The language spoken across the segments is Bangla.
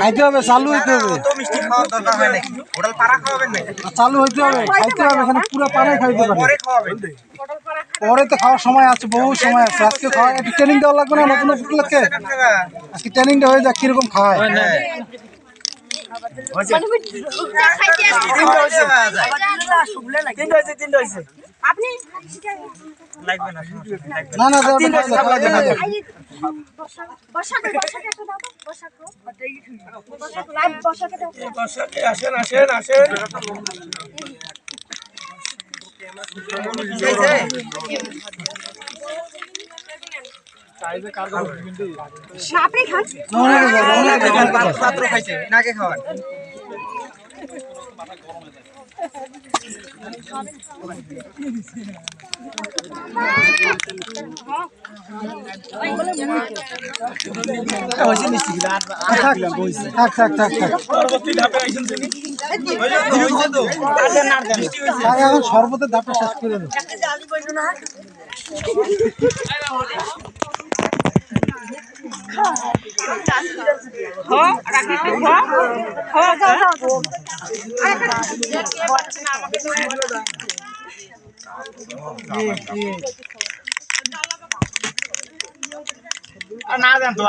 খাইতে হবে, চালু হইতে হবে, চালু হইতে হবে, খাইতে হবে। এখানে পুরো পাড়ায় খাইতে পারে, পরে তো খাওয়ার সময় আছে, বহু সময় আছে। আজকে খাওয়া একটু ট্রেনিং দেওয়া লাগবে না নতুন উপলক্ষে? আজকে ট্রেনিংটা হয়ে যাক কিরকম খাওয়ায়। না না এখন শরবতের ধাপটা শেষ করে দেবো। না দেন তো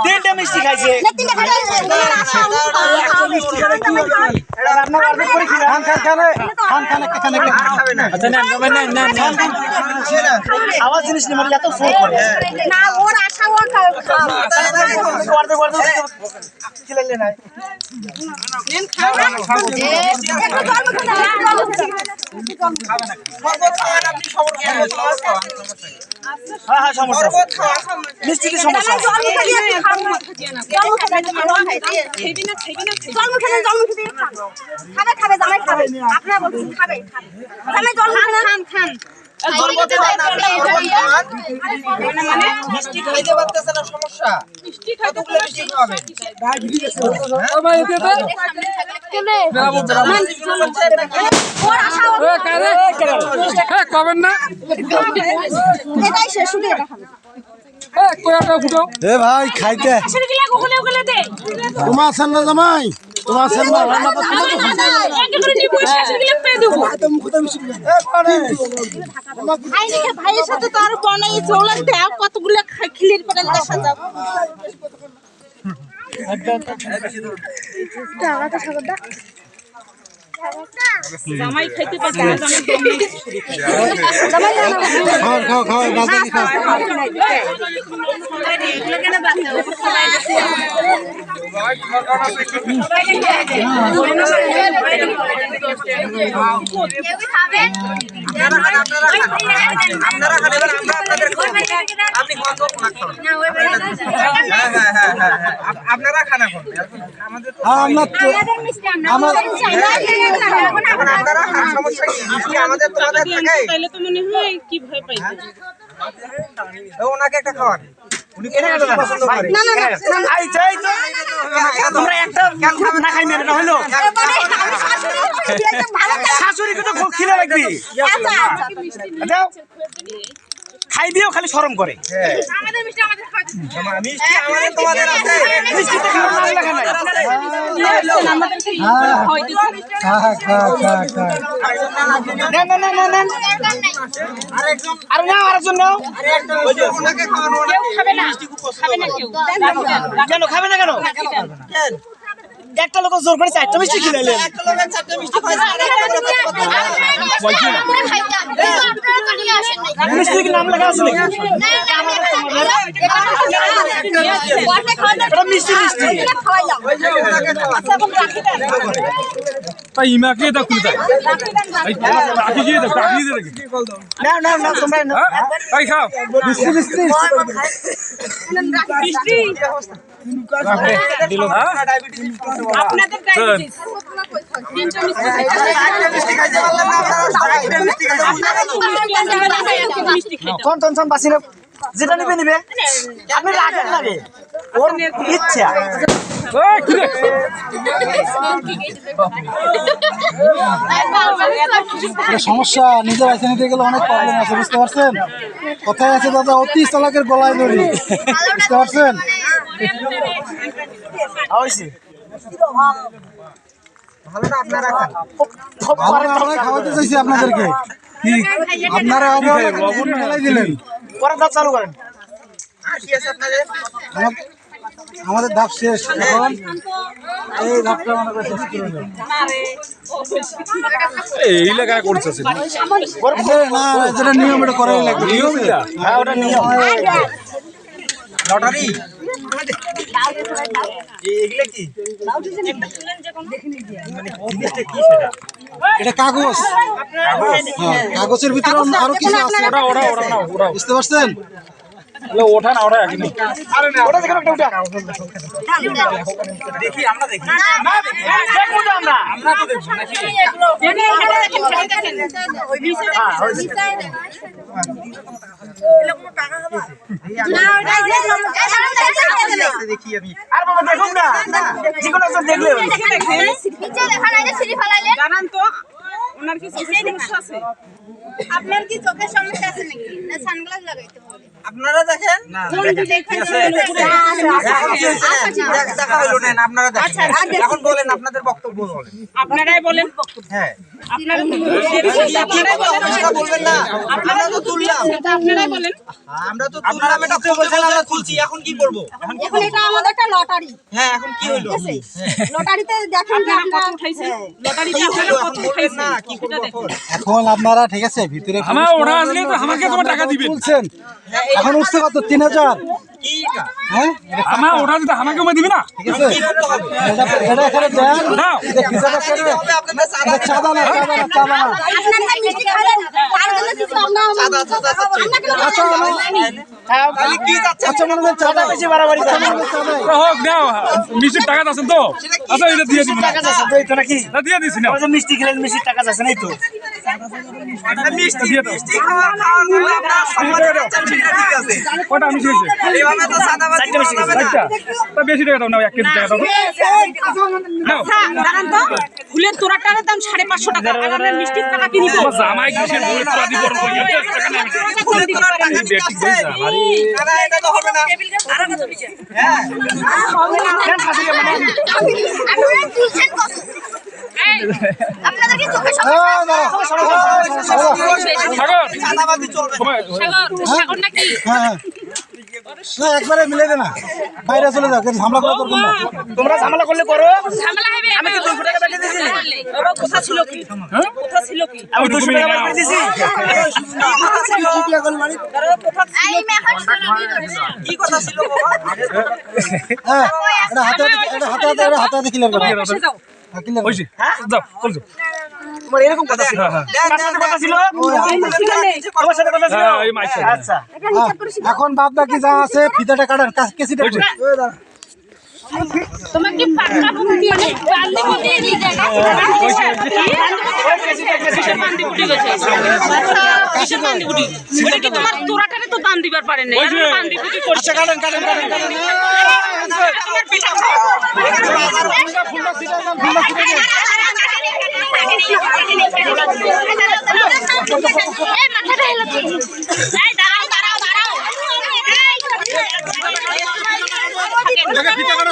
তিনটে মিষ্টি খাইছে। খাওয়ার জিনিস নেই, এত ফোন করে না ওর আশা ও খেলে নাই। মিষ্টি কি সমস্যা? মিষ্টি খাইতে পারতেছে না, সমস্যা। মিষ্টি খাইতে মিষ্টি খাবে কবেন না ভাই খাইতে তোমার সান্না জামাই তোমার সান্না রান্না ভাইয়ের সাথে তো আরো বনাই চৌলান দেখ কতগুলো খিলির পরে দেখা যাবে। জামাই খাইতে পারছে না, জামাই খাও খাও রাজধানী খাও। আপনারা খানা ওনাকে একটা খাওয়ান, উনি পছন্দ করে। তোমরা একটা না খাই মেরে হলো শাশুড়িকে তো খুব খিদে লাগবে, খাই দিও খালি শরম করে। কেন খাবে না কেন? একটা লোক জোর করে চারটা মিষ্টি খিলাইলেন, মিষ্টি নাম লেখা আছে নাকি? মিষ্টি মিষ্টি তাই ইমাকে দাও খুলে দাও এই আগে গিয়ে দাও আগে দিয়ে রেখে না না না তোমরা না হ্যাঁ তাই খাও মিষ্টি মিষ্টি দিল হ্যাঁ আপনাদের ডায়াবেটিস তিনটা মিষ্টি খাইতে কোন টেনশন বাসি না যেটা নিবে নিবে আপনি রাখেন লাগে ওর ইচ্ছা এই কি রে এটা সমস্যা নিজে বাইসে নিতে গেলে অনেক প্রবলেম আছে বুঝতে পারছেন কোথায় আছে দাদা অতি চালাকের গলায় দড়ি বুঝতে পারছেন হইছে ভালোটা আপনারা খান আমরা খাওয়াতে চাইছি আপনাদেরকে কি আপনারা লবণ মেলাই দিলেন পরে দাঁত চালু করেন আমাদের ধাপ শেষ এখন এই ধাপটা আমাদের শেষ করে দেব এই এলাকায় করতেছে না যেটা নিয়ম এটা করাই লাগবে নিয়ম এটা হ্যাঁ ওটা নিয়ম লটারি এগুলা কি এটা কাগজ হ্যাঁ কাগজের ভিতরে আরো কিছু আছে ওরা বুঝতে পারছেন ওঠা না ওরা একই নেই ওটা দেখেন একটা উঠা দেখি আমরা দেখি না দেখবো তো আমরা তো দেখবো নাকি দেখি আমি আর বাবা দেখুন না যে কোনো একজন দেখলে জানান তো ওনার কি চোখের সমস্যা আছে আপনার কি চোখের সমস্যা আছে নাকি না সানগ্লাস লাগাইতে হবে আপনারা দেখেন না দেখা হলো না আপনারা দেখেন এখন বলেন আপনাদের বক্তব্য বলেন আপনারাই বলেন হ্যাঁ আপনারা বলবেন না আপনারা তো তুললাম আপনারাই বলেন আমরা তো আপনারা এটা বলছেন আমরা তুলছি এখন কি করব এখন এটা আমাদের একটা লটারি হ্যাঁ এখন কি হলো লটারিতে দেখেন যে আমরা উঠাইছে লটারিতে কি হলো কত এখন বলবেন উঠাইছে না কি করব এখন এখন আপনারা ঠিক আছে ভিতরে আমার ওরা আসলে তো আমাকে তোমার টাকা দিবেন বলছেন এখন উঠছে কত 3000 কি এটা হ্যাঁ আমার ওরা যদি আমাকে দিবি না ঠিক আছে কি করতে হবে এটা এখানে দেন দাও এটা হিসাবে করে হবে আপনাদের সাদা এটা চাঁদা না চাঁদা না আপনারা মিষ্টি খাবেন আর জন্য কিছু আমরা সাদা সাদা চাচ্ছে আচ্ছা তাহলে কি যাচ্ছে আচ্ছা মনে হয় চাঁদা বেশি বাড়াবাড়ি চাঁদাই হোক দাও মিষ্টির টাকা আছেন তো আচ্ছা এটা দিয়ে দিবি না তো নাকি না দিয়ে দিছি না মিষ্টি খেলেন মিষ্টির টাকা যাচ্ছে নাই তো মিষ্টি দিয়ে দাও মিষ্টি খাওয়ার জন্য আপনারা সম্মান করছেন সেটা ঠিক আছে কটা মিষ্টি হয়েছে এভাবে তো সাদাবাজি করা যাবে না চারটা তা বেশি টাকা দাও না 1 কেজি টাকা দাও নাও জানান তো ফুলের তোড়াটার দাম 550 টাকা আর আমরা মিষ্টির টাকা কিনি তো জামাই কিসের বলে তো আদি বড় করি টাকা নেই ফুলের তোলার টাকা ঠিক আছে না এটা তো হবে না হ্যাঁ আপনারা তুলছেন কত আপনাদের কি চোখের সাগর সাদাবাজি চলবে সাগর নাকি হ্যাঁ না একবারে মিলে দে না বাইরে চলে যাও কেন ঝামেলা করা দরকার না তোমরা ঝামেলা করলে করো ঝামেলা হবে আমি কি 200 টাকা বেঁচে দিয়েছি ওরা কথা ছিল কি কথা ছিল কি আমি 200 টাকা বেঁচে দিয়েছি এই মেখন কি কথা ছিল বাবা হ্যাঁ এটা হাতে ক্লিয়ার করো যাও ক্লিয়ার হইছে যাও চল যাও তোমার এরকম কথা ছিল কার সাথে কথা ছিল আমার সাথে কথা ছিল হ্যাঁ এই মাইক আচ্ছা এখন বাদ বাকি যা আছে ফিতাটা কাটান কেসিটা তোমার কি পাকা পুটি মানে বান্দি পুটি দিয়ে যায় না কিসের বান্দি পুটি গেছে কিসের বান্দি পুটি ওটা কি তোমার তোরাটারে তো দান দিবার পারে না আর বান্দি পুটি করছে কাটান তোমার পিঠা মাথাটা হেলো দাঁড়াও দাঁড়াও দাঁড়াও ফিতা করো